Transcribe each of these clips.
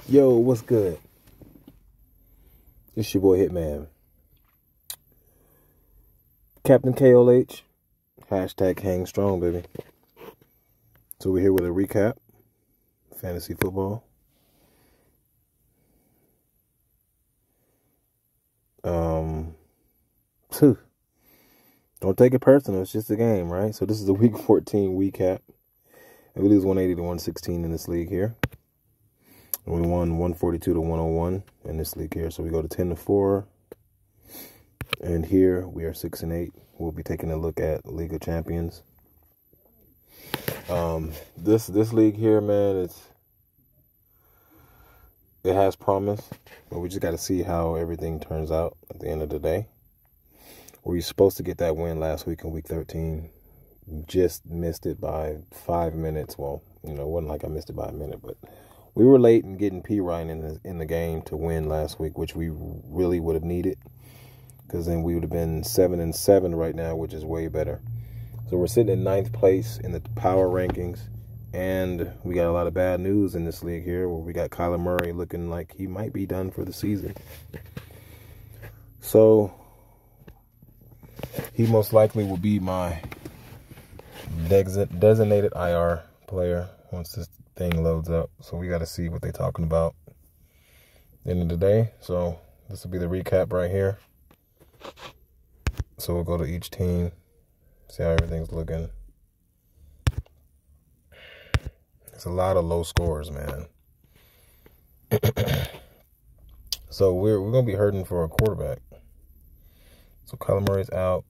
Yo, what's good? It's your boy Hitman. Captain KLH. Hashtag hang strong, baby. So we're here with a recap. Fantasy football. Don't take it personal. It's just a game, right? So this is the Week 14 recap. And we lose 180 to 116 in this league here. And we won 142 to 101 in this league here. So we go to 10 to 4. And here we are 6 and 8. We'll be taking a look at League of Champions. This league here, man, it has promise, but we just got to see how everything turns out at the end of the day. We were supposed to get that win last week in Week 13. Just missed it by 5 minutes. Well, it wasn't like I missed it by a minute, but we were late in getting P. Ryan in the game to win last week, which we really would have needed, because then we would have been 7-7 right now, which is way better. So we're sitting in 9th place in the power rankings, and we got a lot of bad news in this league here, where we got Kyler Murray looking like he might be done for the season. So he most likely will be my designated IR player once this thing loads up. So we got to see what they're talking about at the end of the day. So this will be the recap right here. So we'll go to each team, see how everything's looking. It's a lot of low scores, man. So we're going to be hurting for a quarterback. So Kyler Murray's out.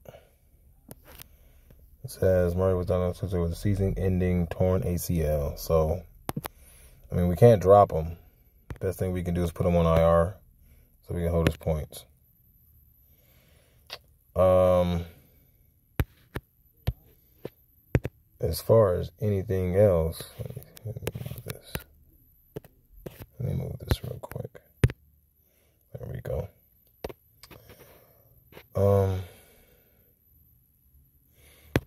It says Murray was diagnosed with a season-ending torn ACL. So, we can't drop him. Best thing we can do is put him on IR so we can hold his points. As far as anything else, let me move this real quick. There we go.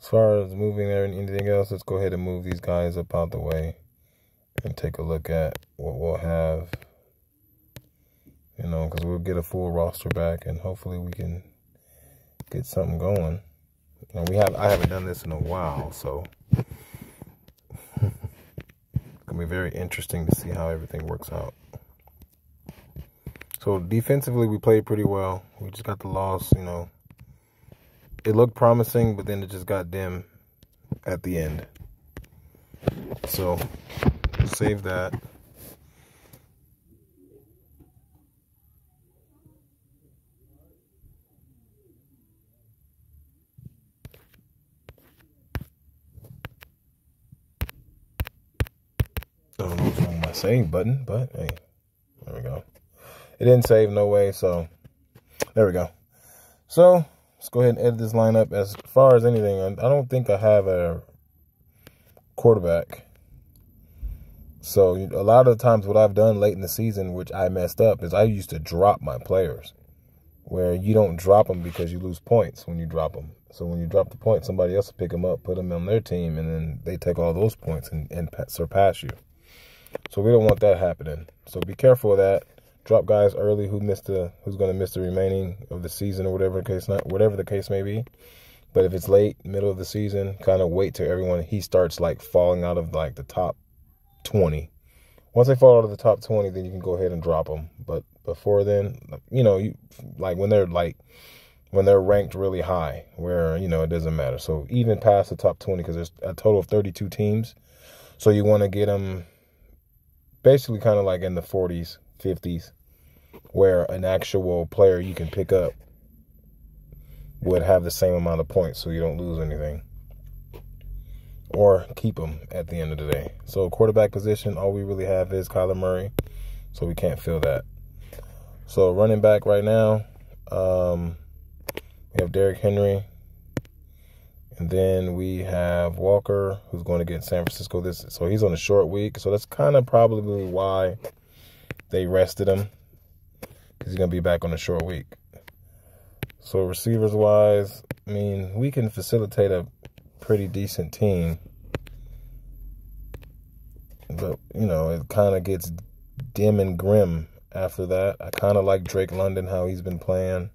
As far as moving there and anything else, let's go ahead and move these guys up out the way and take a look at what we'll have, because we'll get a full roster back and hopefully we can get something going. I haven't done this in a while, so it's going to be very interesting to see how everything works out. So defensively, we played pretty well. We just got the loss, It looked promising, but then it just got dim at the end. So, save that. I don't know what's wrong with my save button, but hey, there we go. It didn't save, no way, so there we go. So, let's go ahead and edit this lineup. As far as anything, I don't think I have a quarterback. So a lot of the times what I've done late in the season, which I messed up, is I used to drop my players, where you don't drop them because you lose points when you drop them. So when you drop the points, somebody else will pick them up, put them on their team, and then they take all those points and surpass you. So we don't want that happening. So be careful of that. Drop guys early who's going to miss the remaining of the season or whatever the case may be. But if it's late, middle of the season, kind of wait till he starts falling out of the top 20. Once they fall out of the top 20, then you can go ahead and drop them. But before then, when they're ranked really high, where it doesn't matter. So even past the top 20, because there's a total of 32 teams, so you want to get them basically kind of in the 40s, 50s, where an actual player you can pick up would have the same amount of points, so you don't lose anything. Or keep them at the end of the day. So quarterback position, all we really have is Kyler Murray, so we can't fill that. So running back right now, we have Derrick Henry, and then we have Walker, who's going to get San Francisco so he's on a short week, so that's kind of probably why they rested him, because he's going to be back on a short week. So receivers-wise, we can facilitate a pretty decent team. But, it kind of gets dim and grim after that. I kind of like Drake London, how he's been playing.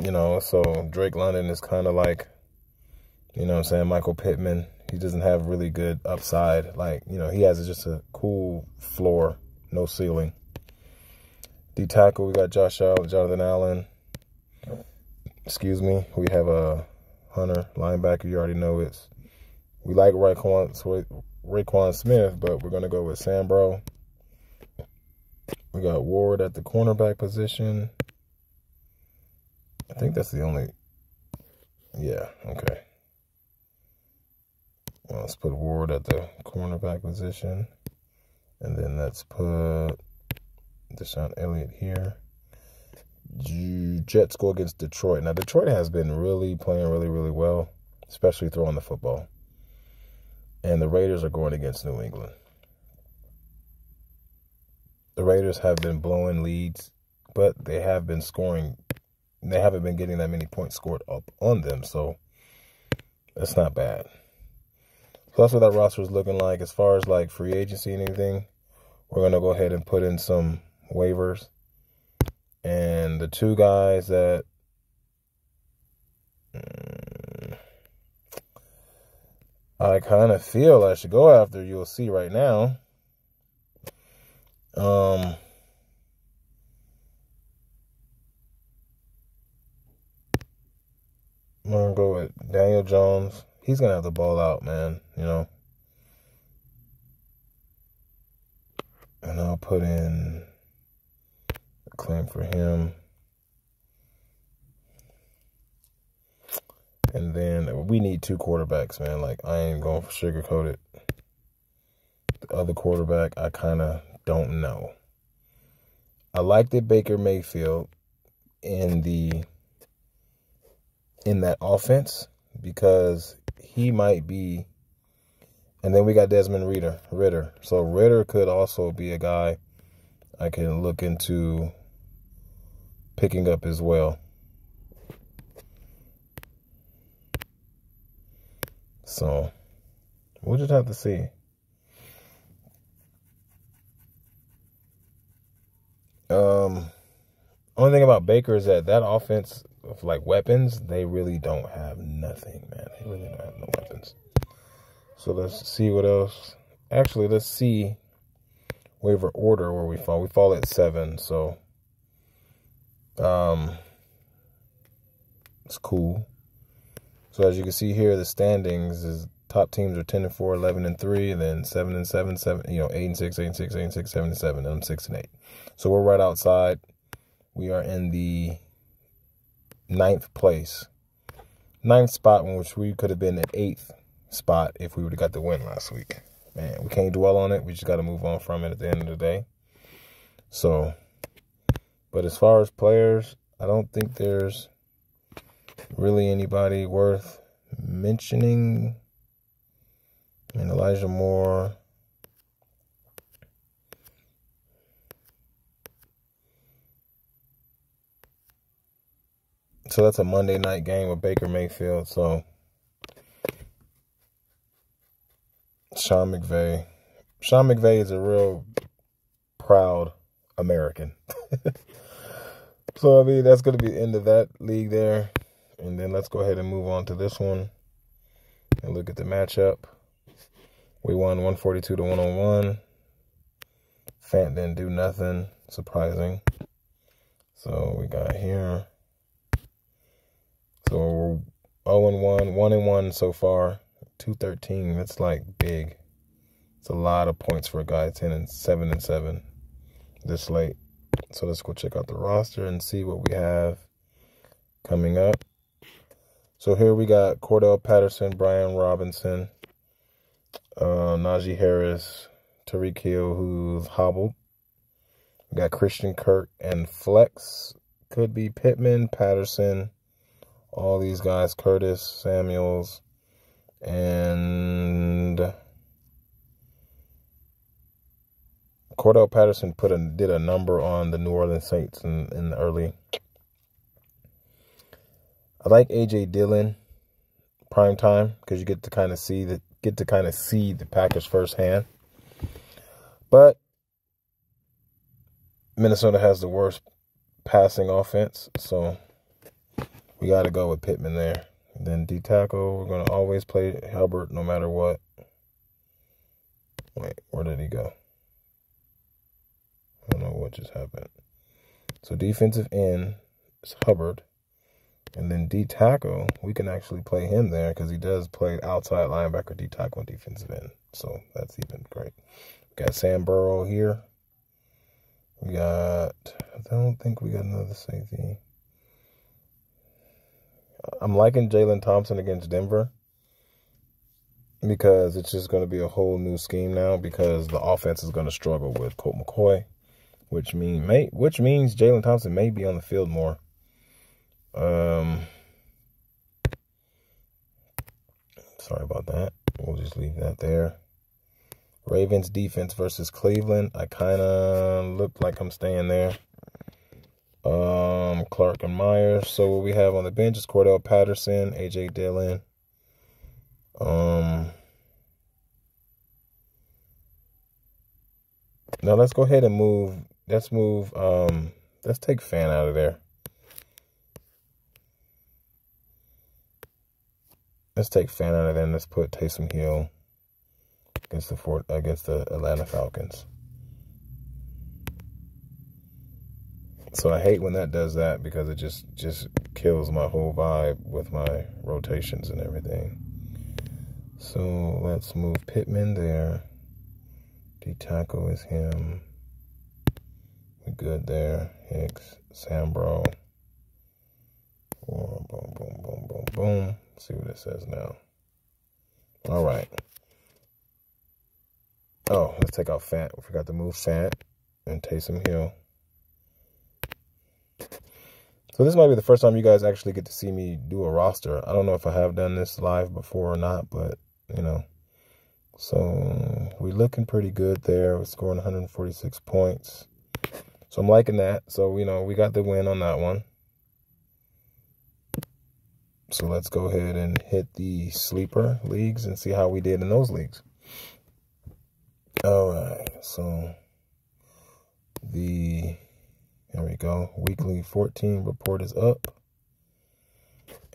You know, so Drake London is kind of like, you know what I'm saying, Michael Pittman. He doesn't have really good upside. Like, you know, he has just a cool floor, no ceiling. D tackle, we got Jonathan Allen. Excuse me. We have a Hunter, linebacker. You already know it's. We like Raekwon Smith, but we're going to go with Sambro. We got Ward at the cornerback position. I think that's the only. Yeah, okay. Well, let's put Ward at the cornerback position. And then let's put Deshaun Elliott here. Jets go against Detroit. Now, Detroit has been playing really well, especially throwing the football. And the Raiders are going against New England. The Raiders have been blowing leads, but they have been scoring. They haven't been getting that many points scored up on them, so that's not bad. So that's what that roster is looking like. As far as like free agency and anything, we're going to go ahead and put in some waivers. And the two guys that I kind of feel I should go after, you'll see right now. I'm going to go with Daniel Jones. He's going to have the ball out, man, you know. And I'll put in a claim for him. And then we need two quarterbacks, man. Like, I ain't going for sugarcoat it. The other quarterback, I kind of don't know. I like the Baker Mayfield in that offense because he might be. And then we got Desmond Ritter. So Ritter could also be a guy I can look into picking up as well. So we'll just have to see. Only thing about Baker is that offense of like weapons, they really don't have nothing, man. They really don't have no weapons. So let's see what else. Actually, let's see waiver order where we fall. We fall at 7, so it's cool. So as you can see here, the standings is top teams are 10-4, 11-3, and then 7-7, 8-6, 8-6, 8-6, 7-7, and I'm 6-8. So we're right outside. We are in the 9th place, 9th spot, in which we could have been at 8th spot if we would have got the win last week. Man, we can't dwell on it. We just got to move on from it at the end of the day. So, but as far as players, I don't think there's really anybody worth mentioning. I mean, Elijah Moore. So that's a Monday night game with Baker Mayfield. So Sean McVay. Sean McVay is a real proud American. So, I mean, that's going to be the end of that league there. And then let's go ahead and move on to this one and look at the matchup. We won 142 to 101. Fant didn't do nothing surprising. So we got here. So we're 0-1, 1-1 so far. 213. That's like big. It's a lot of points for a guy 7-7 this late. So let's go check out the roster and see what we have coming up. So here we got Cordell Patterson, Brian Robinson, Najee Harris, Tyreek Hill, who's hobbled. We got Christian Kirk and flex. Could be Pittman, Patterson, all these guys, Curtis, Samuels, and Cordell Patterson did a number on the New Orleans Saints in the early. I like A.J. Dillon, prime time because you get to kind of see the Packers firsthand. But Minnesota has the worst passing offense, so we got to go with Pittman there. And then D tackle, we're going to always play Hubbard no matter what. Wait, where did he go? I don't know what just happened. So defensive end is Hubbard. And then D tackle, we can actually play him there because he does play outside linebacker, D tackle, and defensive end. So that's even great. We got Sam Burrow here. We got, I don't think we got another safety. I'm liking Jalen Thompson against Denver because it's just going to be a whole new scheme now because the offense is going to struggle with Colt McCoy, which means Jalen Thompson may be on the field more. Sorry about that. We'll just leave that there. Ravens defense versus Cleveland. I kind of look like I'm staying there. Clark and Myers. So what we have on the bench is Cordell Patterson, A.J. Dillon. Now let's go ahead and move. Let's take Fan out of there. Let's take Fan out of there and let's put Taysom Hill against the Atlanta Falcons. So I hate when that does that because it just kills my whole vibe with my rotations and everything. So let's move Pittman there. D tackle is him. We're good there. Hicks, Sambro. Boom, boom, boom, boom, boom, boom. Let's see what it says now. All right. Oh, let's take out Fant. We forgot to move Fant and Taysom Hill. So this might be the first time you guys actually get to see me do a roster. I don't know if I have done this live before or not, but, you know. So we're looking pretty good there. We're scoring 146 points. So I'm liking that. So, you know, we got the win on that one. So let's go ahead and hit the sleeper leagues and see how we did in those leagues. All right. So here we go. Weekly 14 report is up.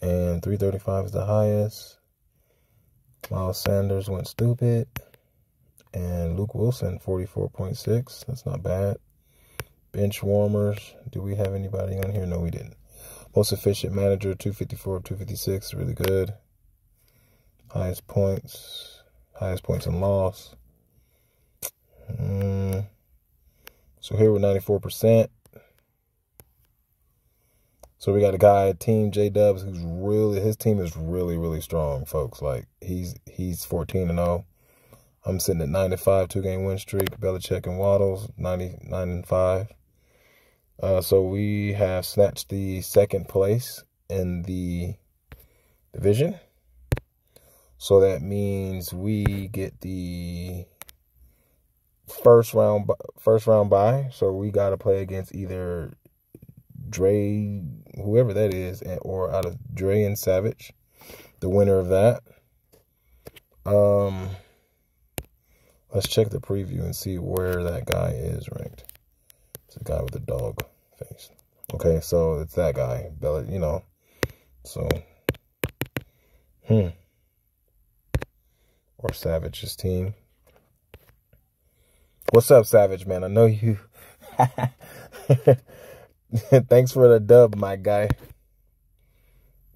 And 335 is the highest. Miles Sanders went stupid. And Luke Wilson, 44.6. That's not bad. Bench warmers. Do we have anybody on here? No, we didn't. Most efficient manager, 254, 256. Really good. Highest points and loss. So here we're 94%. So we got a guy, Team J Dubs, his team is really, really strong, folks. Like he's 14-0. I'm sitting at 9-5, 2-game win streak. Belichick and Waddles, 99-5. So we have snatched the second place in the division. So that means we get the first round bye. So we got to play against either Dre, whoever that is, or out of Dre and Savage, the winner of that. Let's check the preview and see where that guy is ranked. It's a guy with a dog face. Okay, so it's that guy, Bella, you know. So, or Savage's team. What's up, Savage, man? I know you. Thanks for the dub, my guy.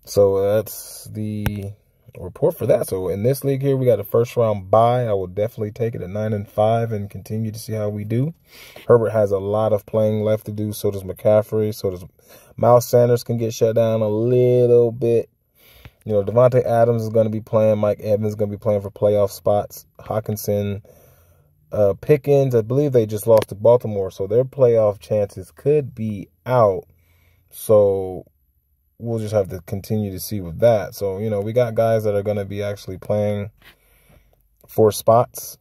So that's the report for that. So in this league here, we got a first round bye. I will definitely take it at 9-5 and continue to see how we do. Herbert has a lot of playing left to do. So does McCaffrey. So does Miles Sanders can get shut down a little bit. You know, Devontae Adams is going to be playing. Mike Evans is going to be playing for playoff spots. Hawkinson, Pickens, I believe they just lost to Baltimore, so their playoff chances could be out. So we'll just have to continue to see with that. So, you know, we got guys that are going to be actually playing for spots.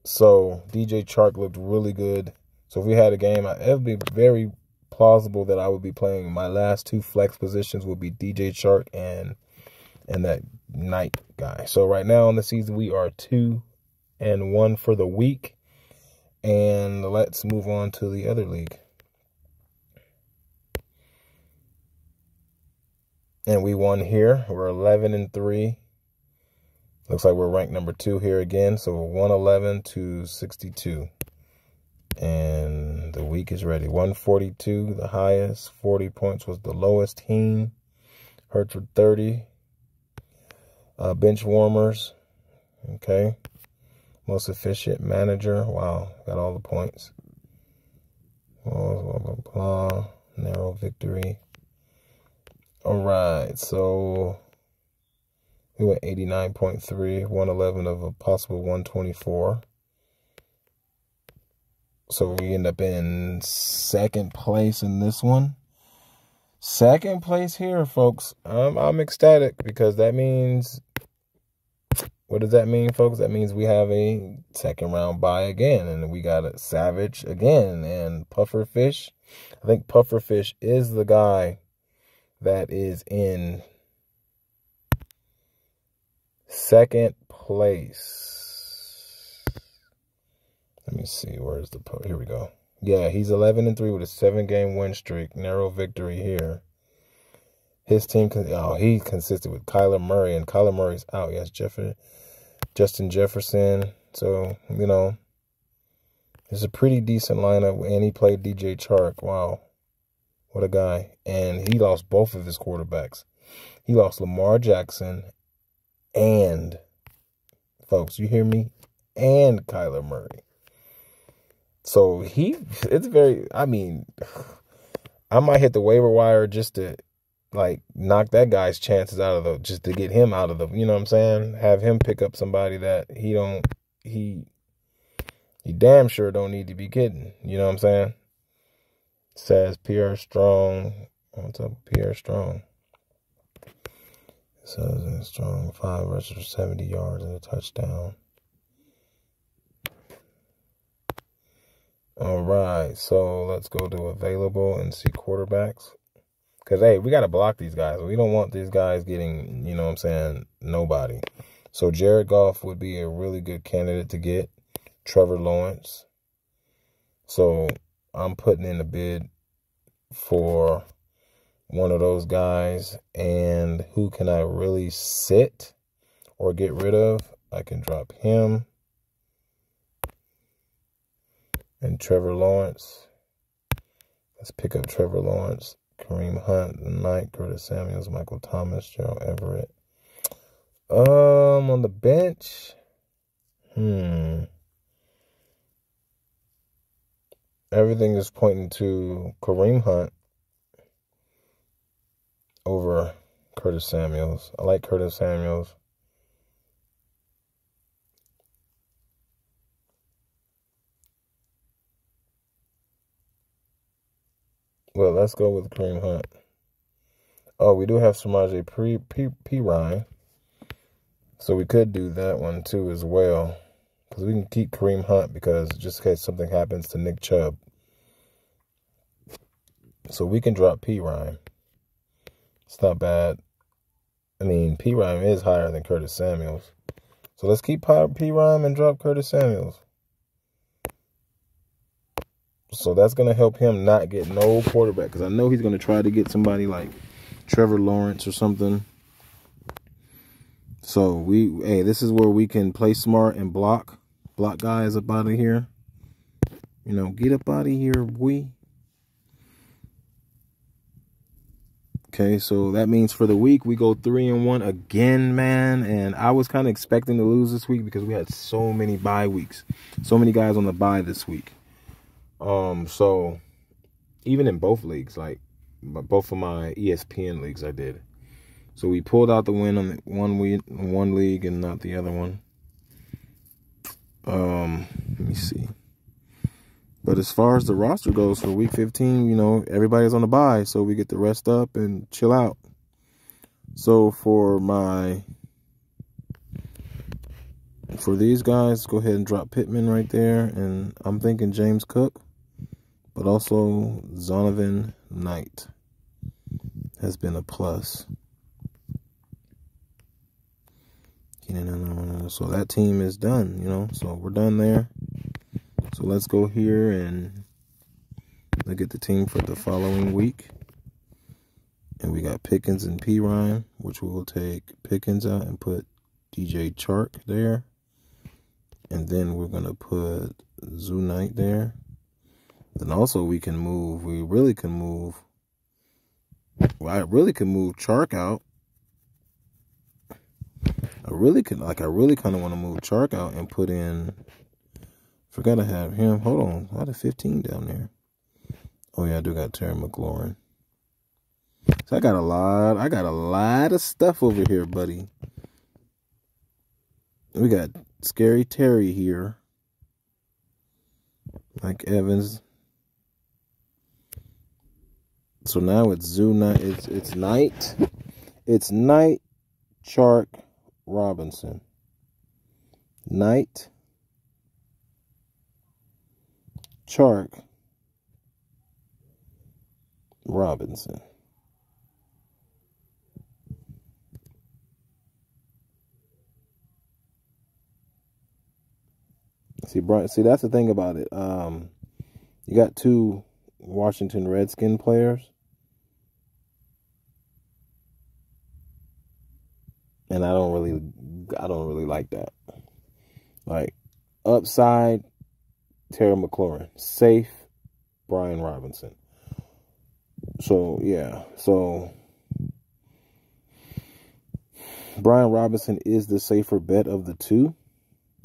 So DJ Chark looked really good. So if we had a game, it would be very plausible that I would be playing. My last two flex positions would be DJ Chark and and that Knight guy. So right now in the season, we are 2-1 for the week. And let's move on to the other league. And we won here. We're 11-3. Looks like we're ranked number 2 here again. So we're 111 to 62. And the week is ready. 142, the highest. 40 points was the lowest. Heen. Hurts with 30. Bench warmers. Okay. Most efficient manager. Wow. Got all the points. Blah, blah, blah, blah. Narrow victory. All right. So we went 89.3. 111 of a possible 124. So we end up in second place in this one. Second place here, folks. I'm ecstatic because that means, what does that mean, folks? That means we have a second round bye again, and we got a Savage again, and Pufferfish. I think Pufferfish is the guy that is in second place. Let me see, where's the, here we go. Yeah, he's 11-3 with a 7-game win streak. Narrow victory here. His team, he consisted with Kyler Murray, and Kyler Murray's out. Yes, Justin Jefferson. So, you know, it's a pretty decent lineup, and he played DJ Chark. Wow, what a guy. And he lost both of his quarterbacks. He lost Lamar Jackson and, folks, you hear me? And Kyler Murray. So it's very, I mean, I might hit the waiver wire just to, like, knock that guy's chances out of the, just to get him out of the, you know what I'm saying? Have him pick up somebody that he damn sure don't need to be kidding. You know what I'm saying? Says Pierre Strong. What's up, Pierre Strong? Says Strong, 5 rushes for 70 yards and a touchdown. All right, so let's go to available and see quarterbacks. Because, hey, we got to block these guys. We don't want these guys getting, you know what I'm saying, nobody. So Jared Goff would be a really good candidate to get. Trevor Lawrence. So I'm putting in a bid for one of those guys. And who can I really sit or get rid of? I can drop him. And Trevor Lawrence. Let's pick up Trevor Lawrence. Kareem Hunt, the Knight, Curtis Samuels, Michael Thomas, Gerald Everett. On the bench. Everything is pointing to Kareem Hunt over Curtis Samuels. I like Curtis Samuels. Well, let's go with Kareem Hunt. Oh, we do have Samaje Perine. So we could do that one too as well. Because we can keep Kareem Hunt because just in case something happens to Nick Chubb. So we can drop Perine. It's not bad. I mean, Perine is higher than Curtis Samuels. So let's keep Perine and drop Curtis Samuels. So that's going to help him not get no quarterback. Because I know he's going to try to get somebody like Trevor Lawrence or something. So, hey, this is where we can play smart and block guys up out of here. You know, get up out of here, boy. Okay, so that means for the week, we go 3-1 again, man. And I was kind of expecting to lose this week because we had so many bye weeks. So many guys on the bye this week. So even in both leagues, like both of my ESPN leagues I did. So we pulled out the win on the one league and not the other one. Let me see. But as far as the roster goes for week 15, you know, everybody's on the bye, so we get to rest up and chill out. So for these guys, go ahead and drop Pittman right there. And I'm thinking James Cook, but also Zonovan Knight has been a plus. So that team is done, you know. So we're done there. So let's go here and look at the team for the following week. And we got Pickens and P-Rhyme, which we will take Pickens out and put DJ Chark there. And then we're going to put Zoo Knight there. Then also we really can move. Well, I really can move Chark out. I really kind of want to move Chark out and put in, forgot I have him. Hold on, I had a 15 down there. Oh yeah, I do got Terry McLaurin. So I got a lot of stuff over here, buddy. We got Scary Terry here. Mike Evans. So now it's Zoo Knight. It's Knight. It's Knight, Chark, Robinson. Knight, Chark, Robinson. See, Brian. See, that's the thing about it. You got two Washington Redskin players, and I don't really like that. Like, upside, Terry McLaurin. Safe, Brian Robinson. So yeah, so Brian Robinson is the safer bet of the two.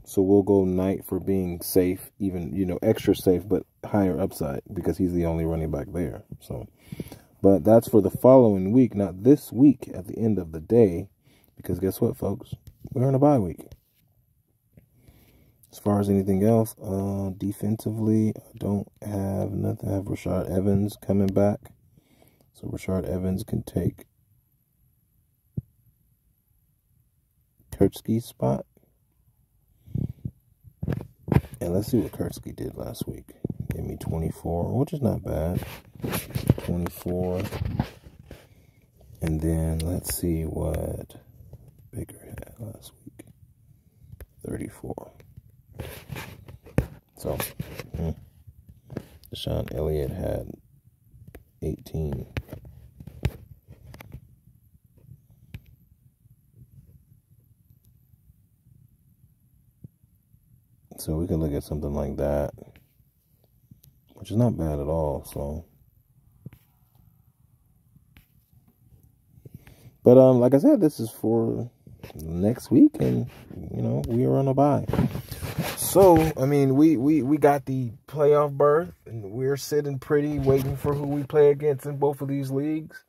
So we'll go Knight for being safe, even, you know, extra safe, but higher upside because he's the only running back there. So, but that's for the following week, not this week at the end of the day, because guess what, folks? We're in a bye week. As far as anything else, defensively, I don't have nothing. I have Rashard Evans coming back. So Rashard Evans can take Kurtzky's spot. And let's see what Kurtzky did last week. Gave me 24, which is not bad. 24. And then let's see what Baker had last week. 34. So, Deshaun Elliott had 18. So we can look at something like that, which is not bad at all. So, but like I said, this is for next week, and you know we are on a bye. So I mean, we got the playoff berth, and we're sitting pretty, waiting for who we play against in both of these leagues.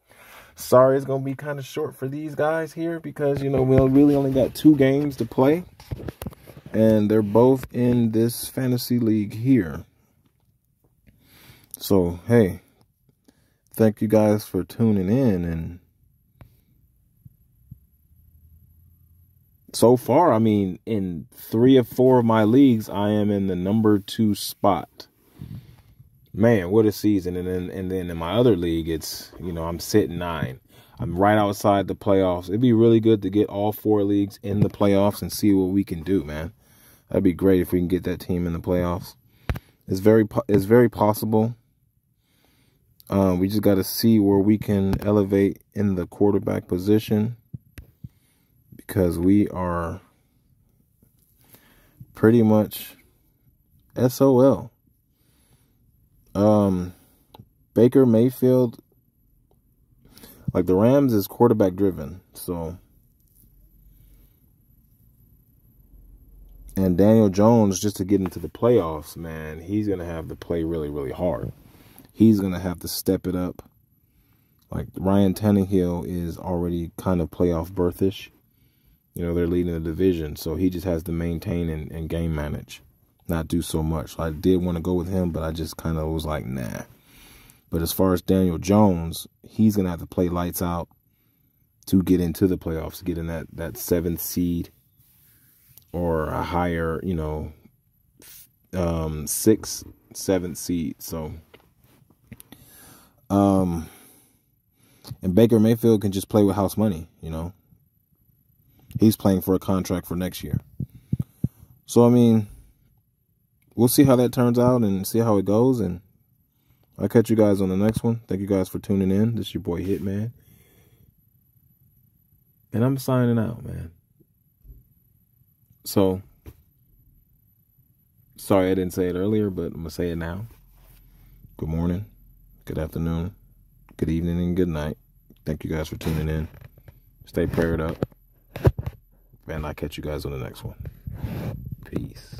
Sorry, it's gonna be kind of short for these guys here because you know we really only got 2 games to play. And they're both in this fantasy league here. So, hey, thank you guys for tuning in. And so far, I mean, in 3 or 4 of my leagues, I am in the number 2 spot. Man, what a season. And then in my other league, it's, you know, I'm sitting 9. I'm right outside the playoffs. It'd be really good to get all 4 leagues in the playoffs and see what we can do, man. That'd be great if we can get that team in the playoffs. It's very possible. We just got to see where we can elevate in the quarterback position because we are pretty much SOL. Baker Mayfield, like the Rams is quarterback driven, so. And Daniel Jones, just to get into the playoffs, man, he's going to have to play really, really hard. He's going to have to step it up. Like, Ryan Tannehill is already kind of playoff berthish. You know, they're leading the division, so he just has to maintain and game manage, not do so much. I did want to go with him, but I just kind of was like, nah. But as far as Daniel Jones, he's going to have to play lights out to get into the playoffs, to get in that 7th seed. Or a higher, you know, 6th, 7th seed. So, and Baker Mayfield can just play with house money, you know. He's playing for a contract for next year. So, I mean, we'll see how that turns out and see how it goes. And I'll catch you guys on the next one. Thank you guys for tuning in. This is your boy Hitman. And I'm signing out, man. So, sorry I didn't say it earlier, but I'm going to say it now. Good morning, good afternoon, good evening, and good night. Thank you guys for tuning in. Stay prayed up. And I'll catch you guys on the next one. Peace.